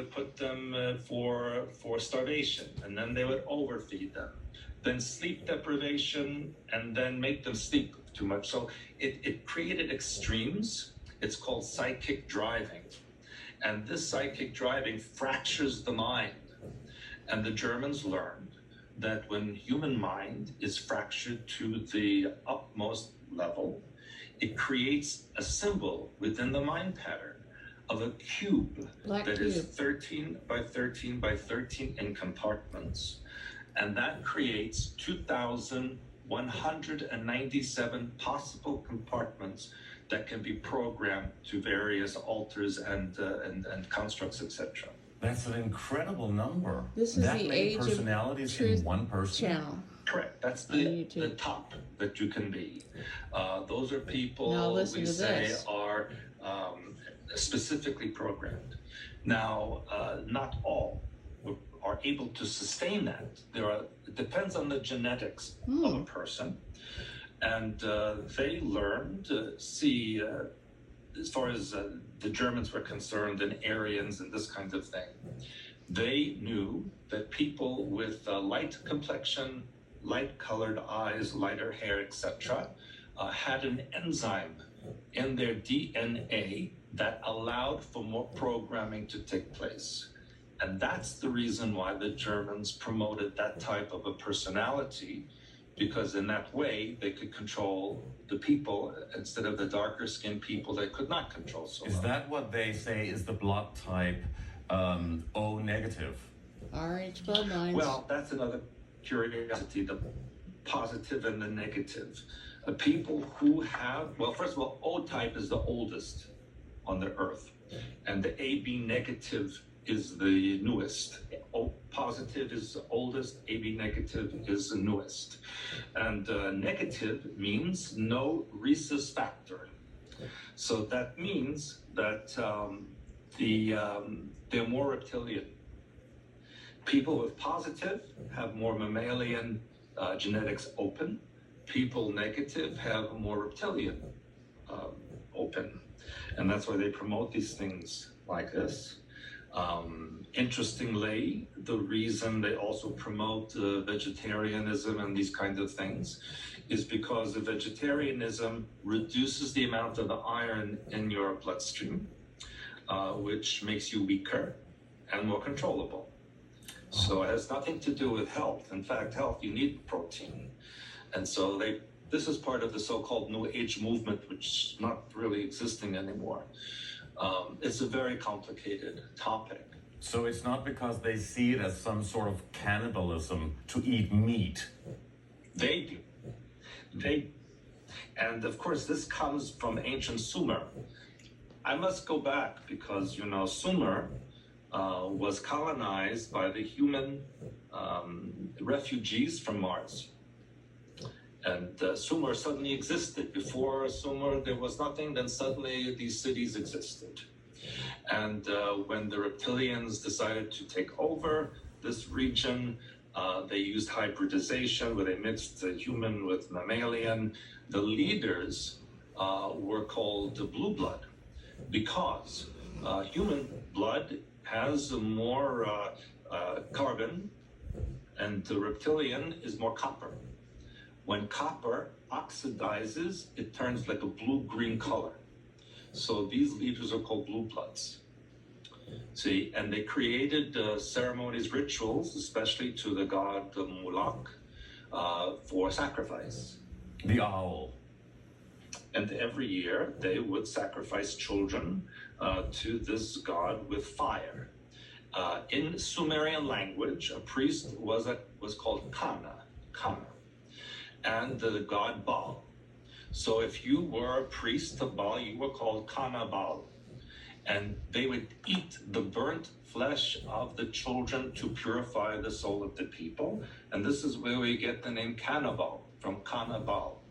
would put them for starvation, and then they would overfeed them. Then sleep deprivation, and then make them sleep too much. So it created extremes. It's called psychic driving. And this psychic driving fractures the mind. And the Germans learned that when human mind is fractured to the utmost level, it creates a symbol within the mind pattern of a cube is 13 by 13 by 13 in compartments. And that creates 2,197 possible compartments that can be programmed to various altars and constructs, etc. That's an incredible number. This is that the many Age of personalities Truth in one person. channel. Correct. That's the top that you can be. Those are people we say are specifically programmed. Now, not all are able to sustain that. It depends on the genetics of a person. And they learned to see, as far as the Germans were concerned, and Aryans and this kind of thing, they knew that people with light complexion, light-colored eyes, lighter hair, etc., had an enzyme in their DNA that allowed for more programming to take place. And that's the reason why the Germans promoted that type of a personality, because in that way they could control the people instead of the darker skinned people they could not control so well. Is that what they say is the blood type O negative? RH bloodlines. Well, that's another curiosity, the positive and the negative. People who have, well, first of all, O type is the oldest on the earth, and the AB negative is the newest. O positive is the oldest, AB negative is the newest. And negative means no rhesus factor. So that means that they're more reptilian. People with positive have more mammalian genetics open. People negative have more reptilian open. And that's why they promote these things like this. Interestingly, the reason they also promote vegetarianism and these kinds of things is because the vegetarianism reduces the amount of the iron in your bloodstream, which makes you weaker and more controllable. So it has nothing to do with health. In fact, health, you need protein. And so this is part of the so-called New Age movement, which is not really existing anymore. It's a very complicated topic. So it's not because they see it as some sort of cannibalism to eat meat. They do. And of course, this comes from ancient Sumer. I must go back because, Sumer was colonized by the human refugees from Mars. And Sumer suddenly existed. Before Sumer, there was nothing. Then suddenly these cities existed. And when the reptilians decided to take over this region, they used hybridization, where they mixed the human with mammalian. The leaders were called the blue blood, because human blood has more carbon, and the reptilian is more copper. When copper oxidizes, it turns like a blue-green color. So these leaders are called blue bloods. See, and they created ceremonies, rituals, especially to the god Moloch, for sacrifice. The owl. And every year they would sacrifice children to this god with fire. In Sumerian language, a priest was called Kana, and the god Baal. So if you were a priest of Baal, you were called Kana Baal. And they would eat the burnt flesh of the children to purify the soul of the people. And this is where we get the name cannibal, from Kana Baal.